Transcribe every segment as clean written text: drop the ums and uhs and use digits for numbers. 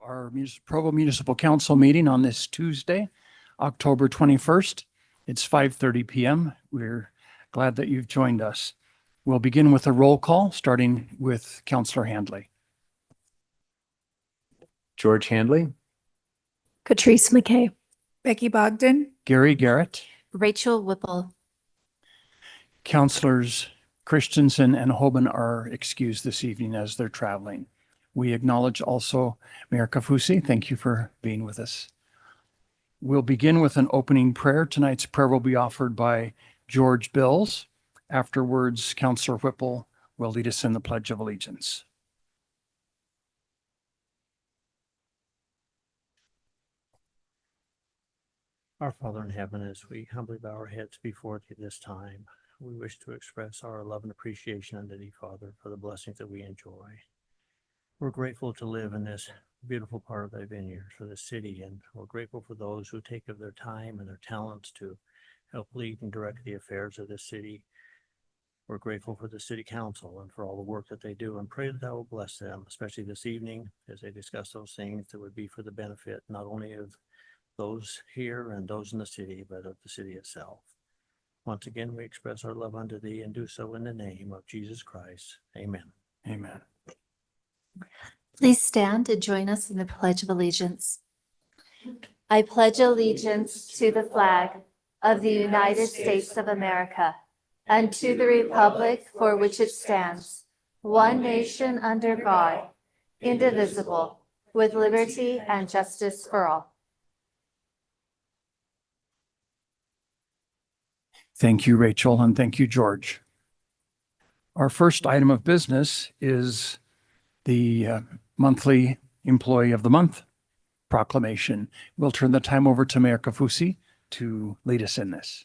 our Provo Municipal Council meeting on this Tuesday, October 21st. It's 5:30 p.m. We're glad that you've joined us. We'll begin with a roll call, starting with Councilor Handley. George Handley. Catrice McKay. Becky Bogdan. Gary Garrett. Rachel Whipple. Councilors Christensen and Hoban are excused this evening as they're traveling. We acknowledge also Mayor Kafusi. Thank you for being with us. We'll begin with an opening prayer. Tonight's prayer will be offered by George Bills. Afterwards, Councilor Whipple will lead us in the Pledge of Allegiance. Our Father in heaven, as we humbly bow our heads before thee this time, we wish to express our love and appreciation unto thee, Father, for the blessings that we enjoy. We're grateful to live in this beautiful part of thy vineyard for the city, and we're grateful for those who take of their time and their talents to help lead and direct the affairs of this city. We're grateful for the city council and for all the work that they do, and pray that thou will bless them, especially this evening as they discuss those things that would be for the benefit not only of those here and those in the city, but of the city itself. Once again, we express our love unto thee and do so in the name of Jesus Christ. Amen. Amen. Please stand and join us in the Pledge of Allegiance. I pledge allegiance to the flag of the United States of America and to the republic for which it stands, one nation under God, indivisible, with liberty and justice for all. Thank you, Rachel, and thank you, George. Our first item of business is the monthly Employee of the Month proclamation. We'll turn the time over to Mayor Kafusi to lead us in this.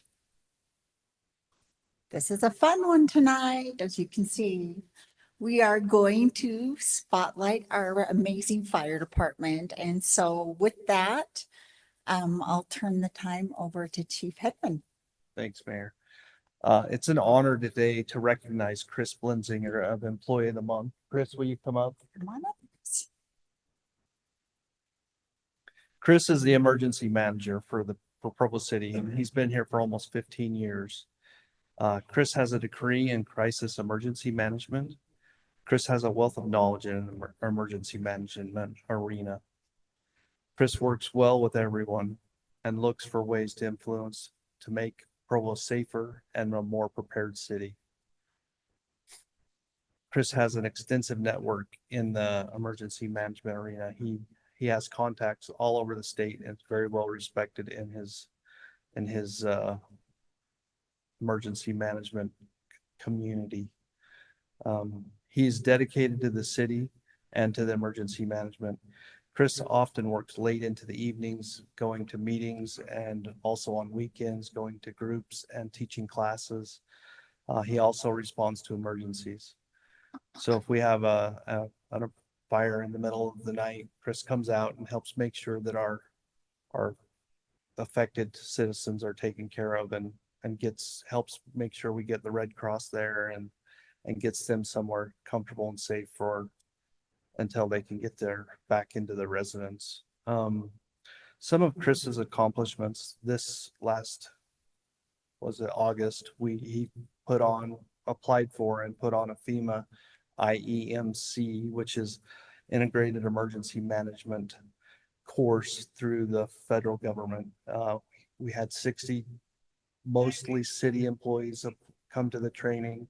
This is a fun one tonight, as you can see. We are going to spotlight our amazing fire department. And so with that, I'll turn the time over to Chief Hedman. Thanks, Mayor. It's an honor today to recognize Chris Blinzinger of Employee of the Month. Chris, will you come up? Come on up. Chris is the emergency manager for Provo City, and he's been here for almost 15 years. Chris has a degree in crisis emergency management. Chris has a wealth of knowledge in the emergency management arena. Chris works well with everyone and looks for ways to influence to make Provo safer and a more prepared city. Chris has an extensive network in the emergency management arena. He has contacts all over the state and is very well respected in his emergency management community. He's dedicated to the city and to the emergency management. Chris often works late into the evenings, going to meetings and also on weekends, going to groups and teaching classes. He also responds to emergencies. So if we have a fire in the middle of the night, Chris comes out and helps make sure that our affected citizens are taken care of and helps make sure we get the Red Cross there and gets them somewhere comfortable and safe until they can get back into the residence. Some of Chris's accomplishments this last, was it August, he applied for and put on a FEMA IEMC, which is Integrated Emergency Management course through the federal government. We had 60 mostly city employees have come to the training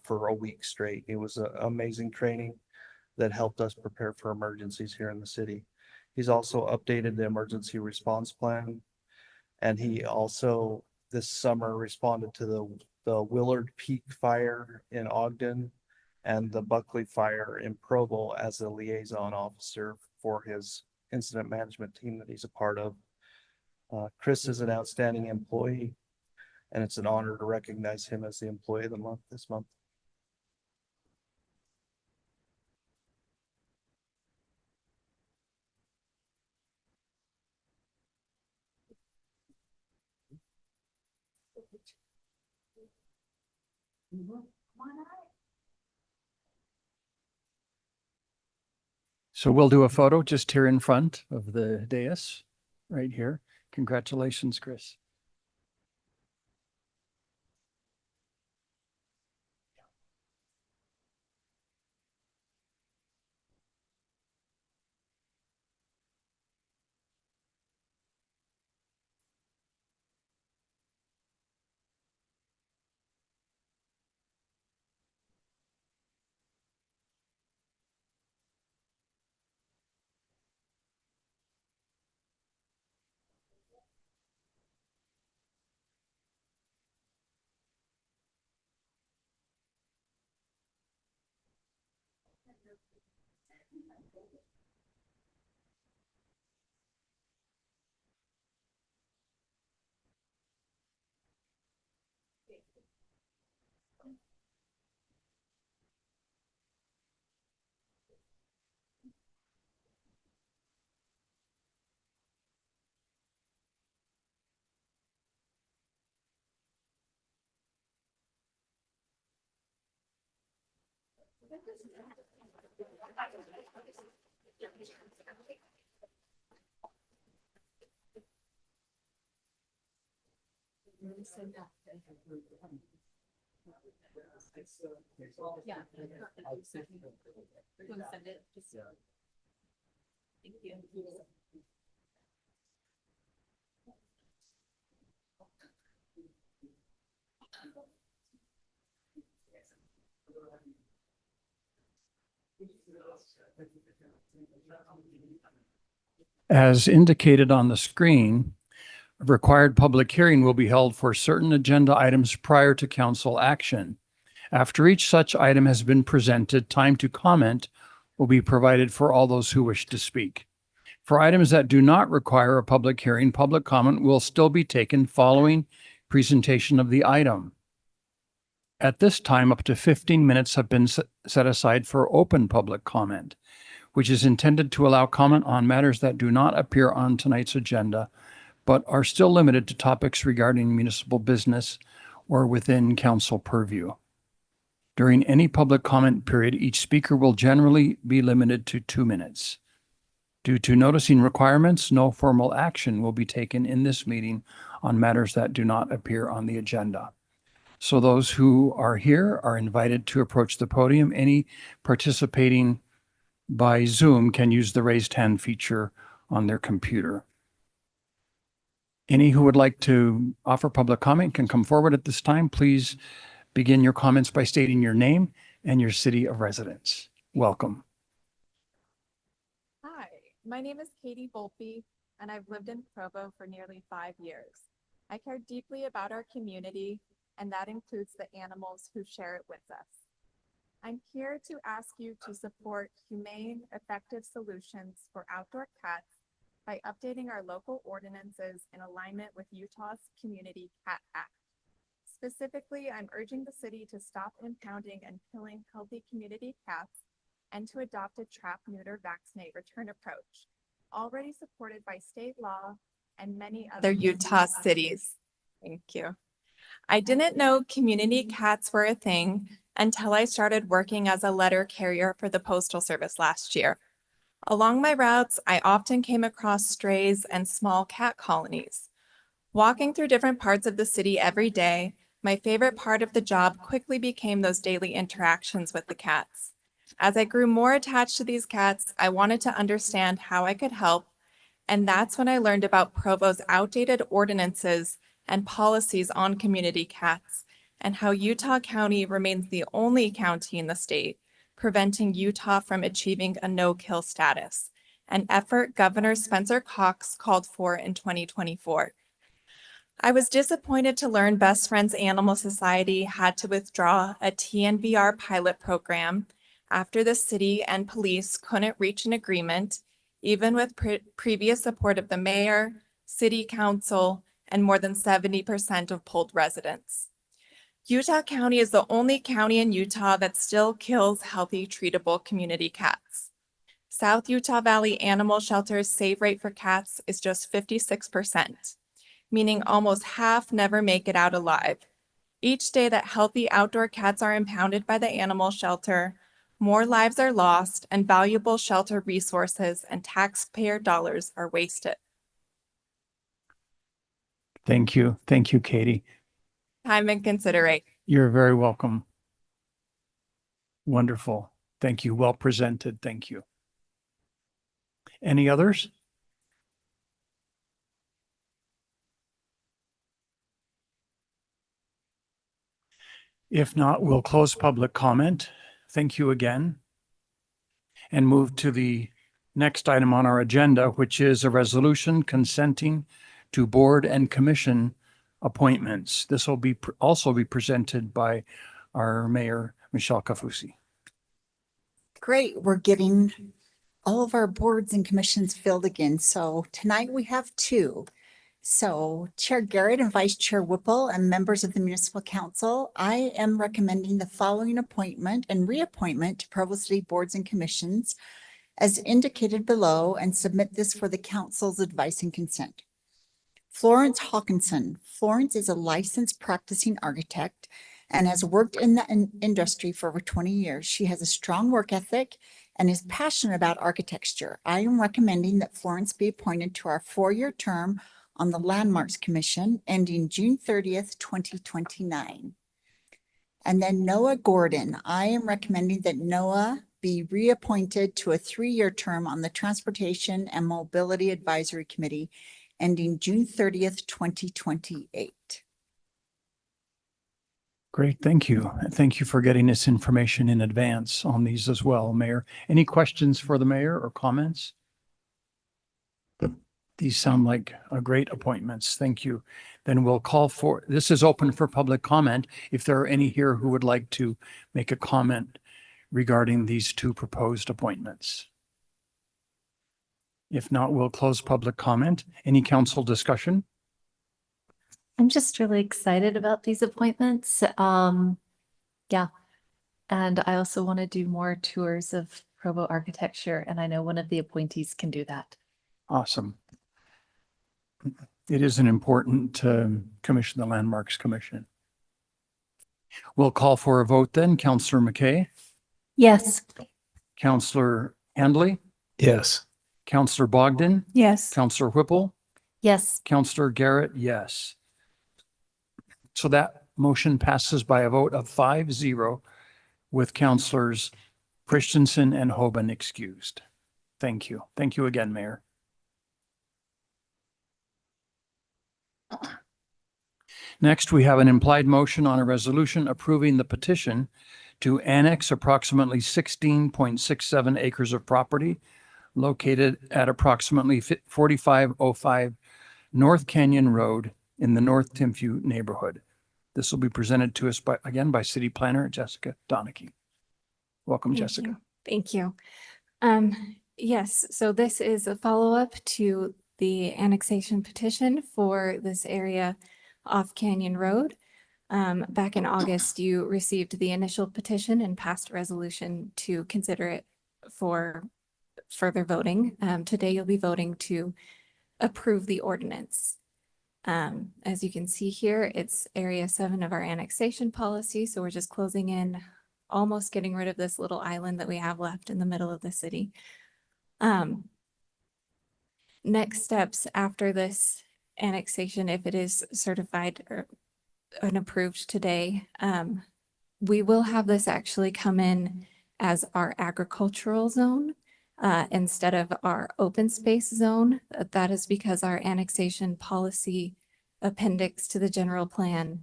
for a week straight. It was an amazing training that helped us prepare for emergencies here in the city. He's also updated the emergency response plan, and he also this summer responded to the Willard Peak fire in Ogden and the Buckley fire in Provo as a liaison officer for his incident management team that he's a part of. Chris is an outstanding employee, and it's an honor to recognize him as the Employee of the Month this month. So we'll do a photo just here in front of the dais, right here. Congratulations, Chris. As indicated on the screen, a required public hearing will be held for certain agenda items prior to council action. After each such item has been presented, time to comment will be provided for all those who wish to speak. For items that do not require a public hearing, public comment will still be taken following presentation of the item. At this time, up to 15 minutes have been set aside for open public comment, which is intended to allow comment on matters that do not appear on tonight's agenda, but are still limited to topics regarding municipal business or within council purview. During any public comment period, each speaker will generally be limited to 2 minutes. Due to noticing requirements, no formal action will be taken in this meeting on matters that do not appear on the agenda. So those who are here are invited to approach the podium. Any participating by Zoom can use the raised hand feature on their computer. Any who would like to offer public comment can come forward at this time. Please begin your comments by stating your name and your city of residence. Welcome. Hi, my name is Katie Volpe, and I've lived in Provo for nearly 5 years. I care deeply about our community, and that includes the animals who share it with us. I'm here to ask you to support humane, effective solutions for outdoor cats by updating our local ordinances in alignment with Utah's Community Cat Act. Specifically, I'm urging the city to stop impounding and killing healthy community cats and to adopt a trap, neuter, vaccinate, return approach, already supported by state law and many other Utah cities. Thank you. I didn't know community cats were a thing until I started working as a letter carrier for the Postal Service last year. Along my routes, I often came across strays and small cat colonies. Walking through different parts of the city every day, my favorite part of the job quickly became those daily interactions with the cats. As I grew more attached to these cats, I wanted to understand how I could help, and that's when I learned about Provo's outdated ordinances and policies on community cats, and how Utah County remains the only county in the state preventing Utah from achieving a no-kill status, an effort Governor Spencer Cox called for in 2024. I was disappointed to learn Best Friends Animal Society had to withdraw a TNVR pilot program after the city and police couldn't reach an agreement, even with previous support of the mayor, city council, and more than 70% of polled residents. Utah County is the only county in Utah that still kills healthy, treatable community cats. South Utah Valley Animal Shelter's save rate for cats is just 56%, meaning almost half never make it out alive. Each day that healthy outdoor cats are impounded by the animal shelter, more lives are lost and valuable shelter resources and taxpayer dollars are wasted. Thank you. Thank you, Katie. Time and consideration. You're very welcome. Wonderful. Thank you. Well presented. Thank you. Any others? If not, we'll close public comment. Thank you again. And move to the next item on our agenda, which is a resolution consenting to board and commission appointments. This will be also be presented by our Mayor, Michelle Kafusi. Great, we're getting all of our boards and commissions filled again. So tonight we have two. So Chair Garrett and Vice Chair Whipple and members of the Municipal Council, I am recommending the following appointment and reappointment to Provo City Boards and Commissions as indicated below, and submit this for the council's advice and consent. Florence Hawkinson. Florence is a licensed practicing architect and has worked in the industry for over 20 years. She has a strong work ethic and is passionate about architecture. I am recommending that Florence be appointed to our 4-year term on the Landmarks Commission ending June 30th, 2029. And then Noah Gordon. I am recommending that Noah be reappointed to a 3-year term on the Transportation and Mobility Advisory Committee ending June 30th, 2028. Great, thank you. Thank you for getting this information in advance on these as well, Mayor. Any questions for the mayor or comments? These sound like great appointments. Thank you. Then we'll call for, this is open for public comment. If there are any here who would like to make a comment regarding these two proposed appointments. If not, we'll close public comment. Any council discussion? I'm just really excited about these appointments. Yeah. And I also want to do more tours of Provo architecture, and I know one of the appointees can do that. Awesome. It is an important commission, the Landmarks Commission. We'll call for a vote then. Councillor McKay, Yes. Councillor Handley, Yes. Councillor Bogdan, Yes. Councillor Whipple, Yes. Councillor Garrett, yes. So that motion passes by a vote of 5-0 with Councillors Christensen and Hoban excused. Thank you. Thank you again, Mayor. Next, we have an implied motion on a resolution approving the petition to annex approximately 16.67 acres of property located at approximately 4505 North Canyon Road in the North Timpview neighborhood. This will be presented to us by City Planner Jessica Donachie. Welcome, Thank Jessica. you. Thank you. Yes, so this is a follow-up to the annexation petition for this area off Canyon Road. Back in August, you received the initial petition and passed a resolution to consider it for further voting. Today, you'll be voting to approve the ordinance. As you can see here, it's area 7 of our annexation policy. So we're just closing in, almost getting rid of this little island that we have left in the middle of the city. Next steps after this annexation, if it is certified and approved today, we will have this actually come in as our agricultural zone instead of our open space zone. That is because our annexation policy appendix to the general plan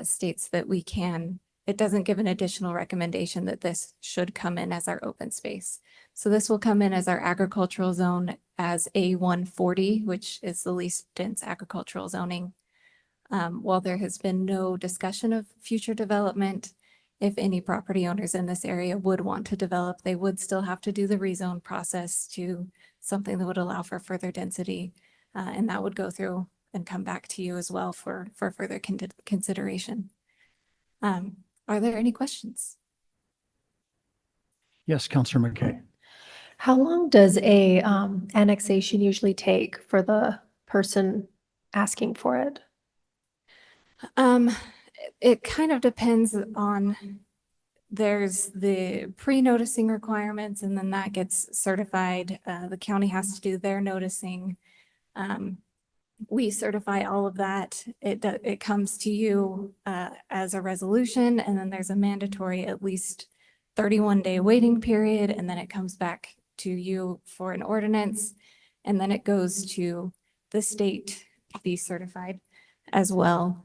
states that we can, it doesn't give an additional recommendation that this should come in as our open space. So this will come in as our agricultural zone as A140, which is the least dense agricultural zoning. While there has been no discussion of future development, if any property owners in this area would want to develop, they would still have to do the rezone process to something that would allow for further density. And that would go through and come back to you as well for further consideration. Are there any questions? Yes, Councillor McKay. How long does a annexation usually take for the person asking for it? It kind of depends on there's the pre-noticing requirements, and then that gets certified. The county has to do their noticing. We certify all of that. It comes to you as a resolution, and then there's a mandatory at least 31-day waiting period, and then it comes back to you for an ordinance, and then it goes to the state to be certified as well.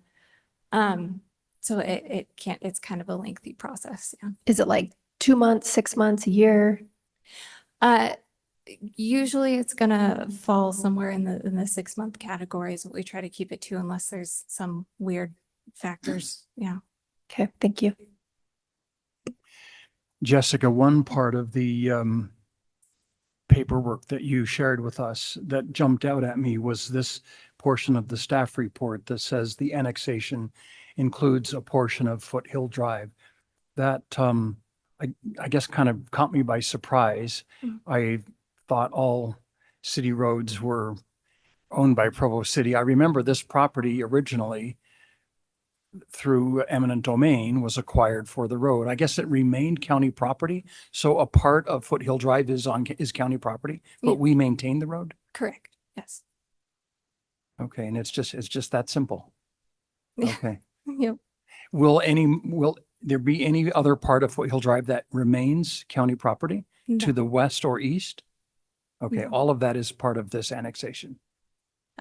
So it's kind of a lengthy process. Yeah. Is it like 2 months, 6 months, a year? Usually it's gonna fall somewhere in the 6-month category is what we try to keep it to, unless there's some weird factors. Yeah. Okay, thank you. Jessica, one part of the paperwork that you shared with us that jumped out at me was this portion of the staff report that says the annexation includes a portion of Foothill Drive. That I guess kind of caught me by surprise. I thought all city roads were owned by Provo City. I remember this property originally through eminent domain was acquired for the road. I guess it remained county property. So a part of Foothill Drive is county property, but Yeah. we maintain the road. Correct. Yes. Okay. And it's just that simple. Yeah. Okay. Yep. Will there be any other part of Foothill Drive that remains county property to No. the west or east? Okay. No. All of that is part of this annexation.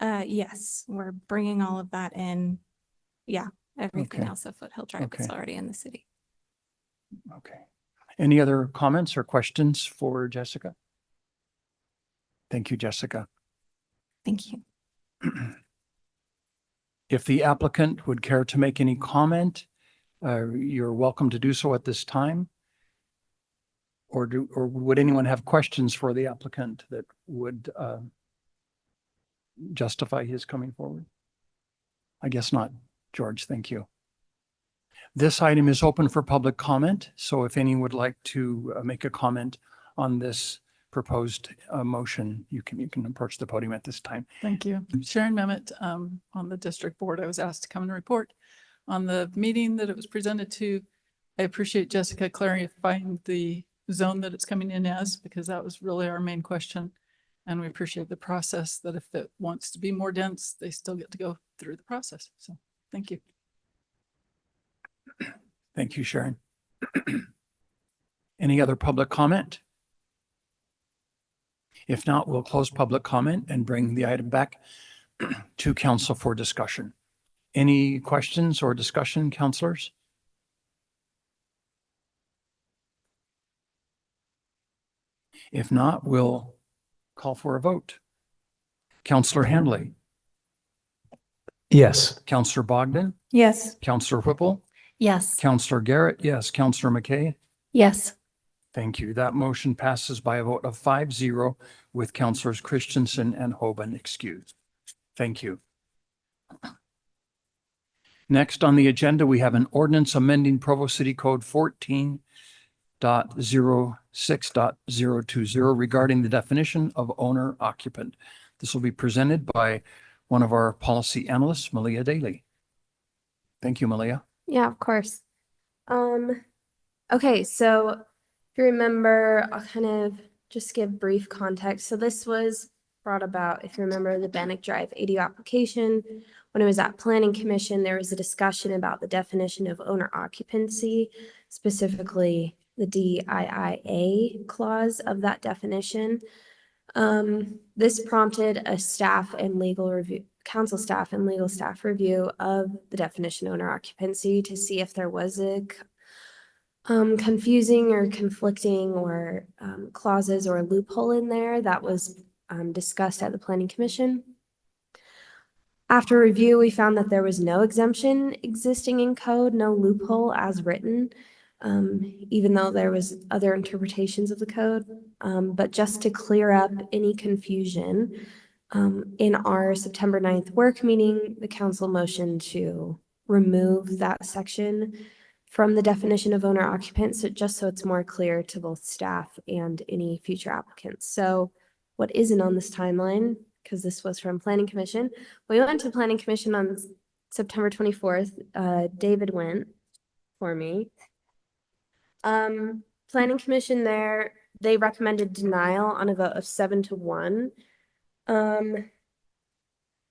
Yes, we're bringing all of that in. Yeah. Everything Okay. else of Foothill Drive is Okay. already in the city. Okay. Any other comments or questions for Jessica? Thank you, Jessica. Thank you. If the applicant would care to make any comment, you're welcome to do so at this time. Or would anyone have questions for the applicant that would justify his coming forward? I guess not. George, thank you. This item is open for public comment. So if any would like to make a comment on this proposed motion, you can approach the podium at this time. Thank you. Sharon Memmott, on the district board. I was asked to come and report on the meeting that it was presented to. I appreciate Jessica clarifying the zone that it's coming in as, because that was really our main question. And we appreciate the process that if it wants to be more dense, they still get to go through the process. So thank you. Thank you, Sharon. Any other public comment? If not, we'll close public comment and bring the item back to council for discussion. Any questions or discussion, councilors? If not, we'll call for a vote. Councilor Handley, Yes. Councilor Bogdan, Yes. Councilor Whipple, Yes. Councilor Garrett, yes, Councilor McKay. Yes. Thank you. That motion passes by a vote of 5-0 with Councilors Christensen and Hoban excused. Thank you. Next on the agenda, we have an ordinance amending Provo City Code 14.06.020 regarding the definition of owner occupant. This will be presented by one of our policy analysts, Malia Daly. Thank you, Malia. Yeah, of course. Okay, so if you remember, I'll kind of just give brief context. So this was brought about, if you remember, the Bannock Drive ADU application. When it was at Planning Commission, there was a discussion about the definition of owner occupancy, specifically the DIIA clause of that definition. This prompted a staff and legal review, council staff and legal staff review of the definition owner occupancy to see if there was a confusing or conflicting or clauses or a loophole in there that was discussed at the Planning Commission. After review, we found that there was no exemption existing in code, no loophole as written, even though there was other interpretations of the code. But just to clear up any confusion, in our September 9th work meeting, the council motioned to remove that section from the definition of owner occupant, so just so it's more clear to both staff and any future applicants. So what isn't on this timeline, because this was from Planning Commission, we went to Planning Commission on September 24th. David went for me. Planning Commission there, they recommended denial on a vote of 7-1.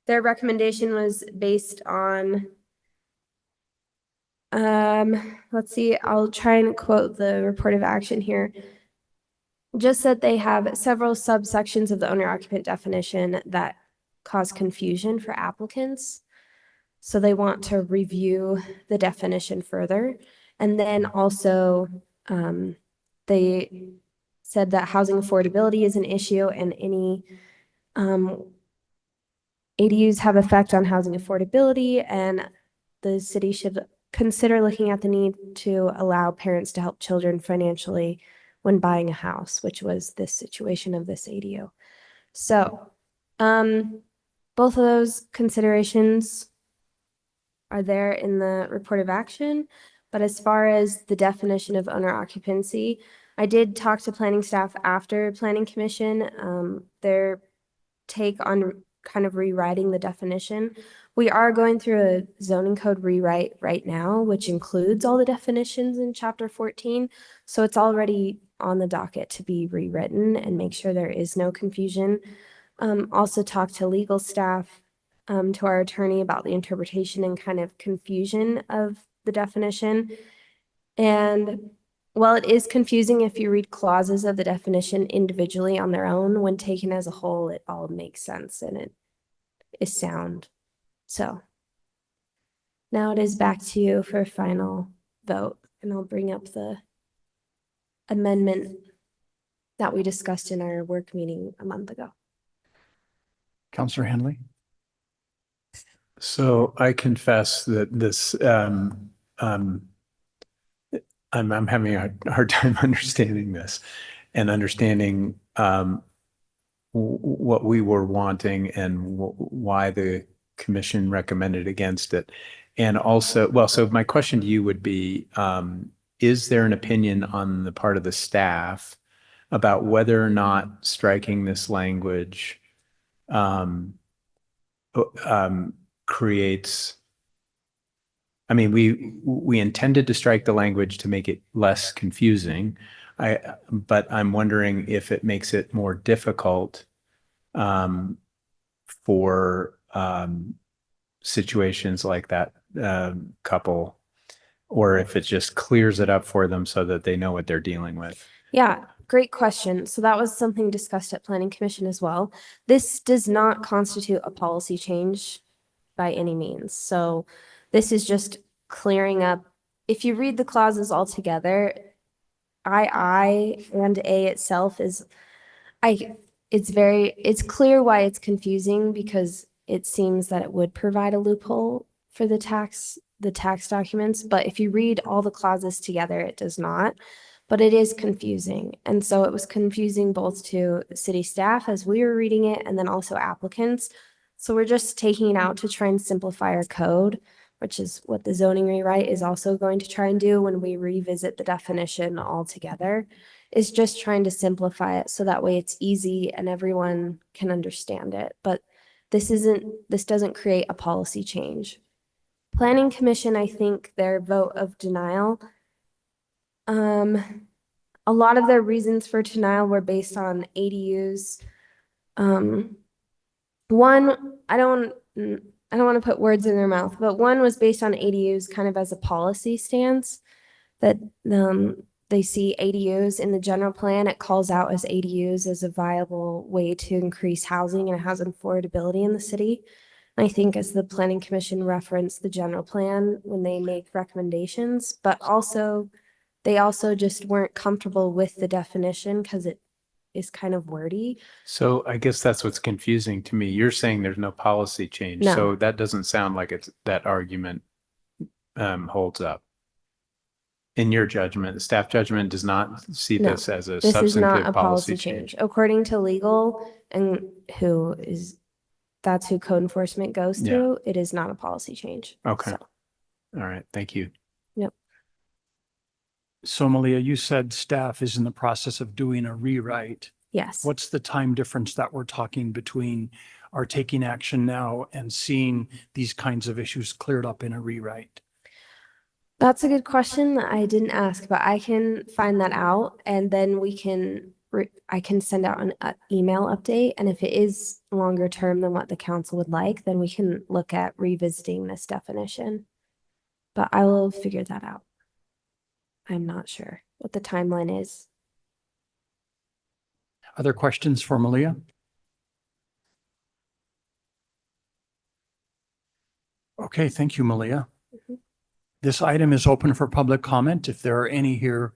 Their recommendation was based on, let's see, I'll try and quote the report of action here. Just that they have several subsections of the owner occupant definition that cause confusion for applicants. So they want to review the definition further. And then also, they said that housing affordability is an issue and any ADUs have effect on housing affordability, and the city should consider looking at the need to allow parents to help children financially when buying a house, which was this situation of this ADU. So, both of those considerations are there in the report of action. But as far as the definition of owner occupancy, I did talk to planning staff after planning commission, their take on kind of rewriting the definition. We are going through a zoning code rewrite right now, which includes all the definitions in chapter 14. So it's already on the docket to be rewritten and make sure there is no confusion. Also talked to legal staff, to our attorney about the interpretation and kind of confusion of the definition. And while it is confusing if you read clauses of the definition individually on their own, when taken as a whole, it all makes sense and it is sound. So now it is back to you for a final vote, and I'll bring up the amendment that we discussed in our work meeting a month ago. Counselor Henley? So I confess that this, I'm having a hard time understanding this and understanding what we were wanting and why the commission recommended against it. And also, well, so my question to you would be, is there an opinion on the part of the staff about whether or not striking this language creates, I mean, we intended to strike the language to make it less confusing. But I'm wondering if it makes it more difficult for situations like that couple, or if it just clears it up for them so that they know what they're dealing with. Yeah, great question. So that was something discussed at Planning Commission as well. This does not constitute a policy change by any means. So this is just clearing up. If you read the clauses all together, I and A itself is, it's clear why it's confusing, because it seems that it would provide a loophole for the tax documents. But if you read all the clauses together, it does not. But it is confusing. And so it was confusing both to city staff as we were reading it, and then also applicants. So we're just taking it out to try and simplify our code, which is what the zoning rewrite is also going to try and do when we revisit the definition altogether, is just trying to simplify it so that way it's easy and everyone can understand it. But this doesn't create a policy change. Planning Commission, I think their vote of denial, a lot of their reasons for denial were based on ADUs. One, I don't want to put words in their mouth, but one was based on ADUs kind of as a policy stance, that they see ADUs in the general plan. It calls out as ADUs as a viable way to increase housing and housing affordability in the city. I think as the Planning Commission referenced the general plan when they make recommendations, but they also just weren't comfortable with the definition because it is kind of wordy. So I guess that's what's confusing to me. You're saying there's no policy change. No. So that doesn't sound like that argument holds up. In your judgment, the staff judgment does not see No, this as a This is not substantive a policy change. According to legal, and that's who code enforcement goes Yeah. through, it is not a policy change. Okay. So, All right. Thank you. yep. So Malia, you said staff is in the process of doing a rewrite. Yes. What's the time difference that we're talking between our taking action now and seeing these kinds of issues cleared up in a rewrite? That's a good question that I didn't ask, but I can find that out and then we can, I can send out an email update. And if it is longer term than what the council would like, then we can look at revisiting this definition. But I will figure that out. I'm not sure what the timeline is. Other questions for Malia? Okay, thank you, Malia. Mhm. This item is open for public comment. If there are any here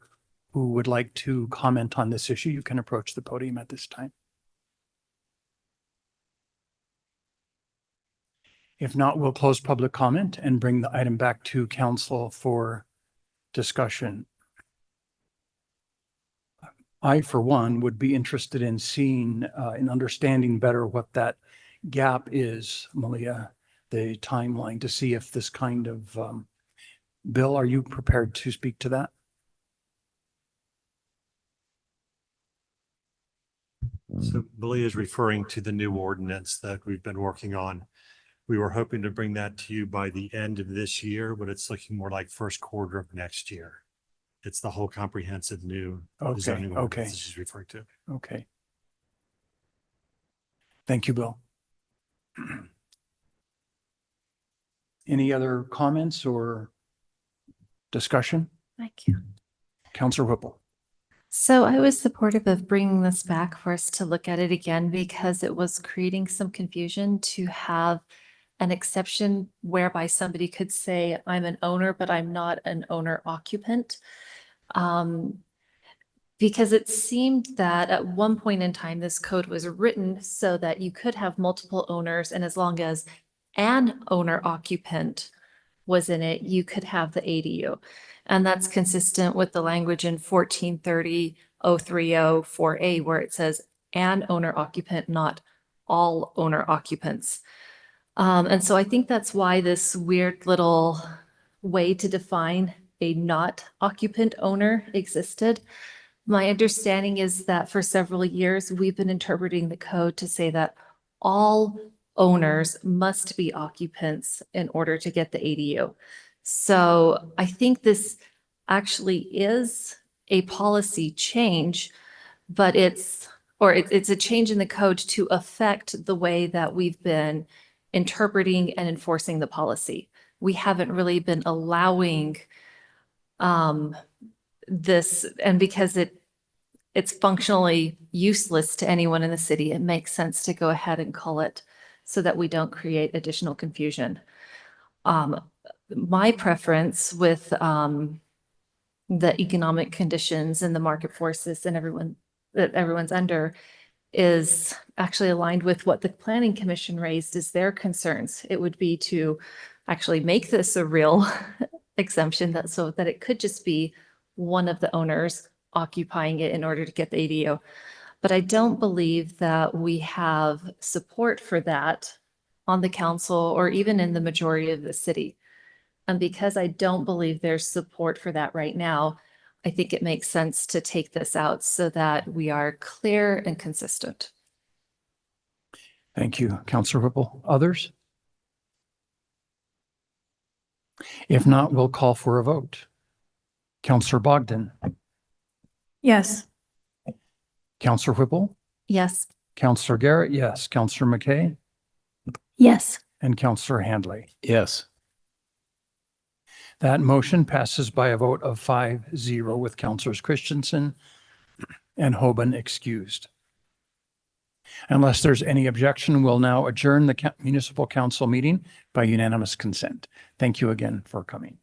who would like to comment on this issue, you can approach the podium at this time. If not, we'll close public comment and bring the item back to council for discussion. I, for one, would be interested in seeing, in understanding better what that gap is, Malia, the timeline, to see if this kind of, Bill, are you prepared to speak to that? So Malia is referring to the new ordinance that we've been working on. We were hoping to bring that to you by the end of this year, but it's looking more like first quarter of next year. It's the whole comprehensive new zoning ordinance that she's referring to. Okay. Thank you, Bill. Any other comments or discussion? Thank you. Councilor Whipple. So I was supportive of bringing this back for us to look at it again because it was creating some confusion to have an exception whereby somebody could say, I'm an owner, but I'm not an owner occupant. Because it seemed that at one point in time, this code was written so that you could have multiple owners, and as long as an owner occupant was in it, you could have the ADU. And that's consistent with the language in 1430-030-4A, where it says an owner occupant, not all owner occupants. And so I think that's why this weird little way to define a not occupant owner existed. My understanding is that for several years, we've been interpreting the code to say that all owners must be occupants in order to get the ADU. So I think this actually is a policy change, but it's a change in the code to affect the way that we've been interpreting and enforcing the policy. We haven't really been allowing this, and because it's functionally useless to anyone in the city, it makes sense to go ahead and call it so that we don't create additional confusion. My preference with the economic conditions and the market forces and everyone's under is actually aligned with what the Planning Commission raised as their concerns. It would be to actually make this a real exemption so that it could just be one of the owners occupying it in order to get the ADU. But I don't believe that we have support for that on the council or even in the majority of the city. And because I don't believe there's support for that right now, I think it makes sense to take this out so that we are clear and consistent. Thank you, Councilor Whipple. Others? If not, we'll call for a vote. Councilor Bogdan. Yes. Councilor Whipple. Yes. Councilor Garrett, yes. Councilor McKay Yes. and Councilor Handley. Yes. That motion passes by a vote of 5-0 with Councilors Christensen and Hoban excused. Unless there's any objection, we'll now adjourn the municipal council meeting by unanimous consent. Thank you again for coming.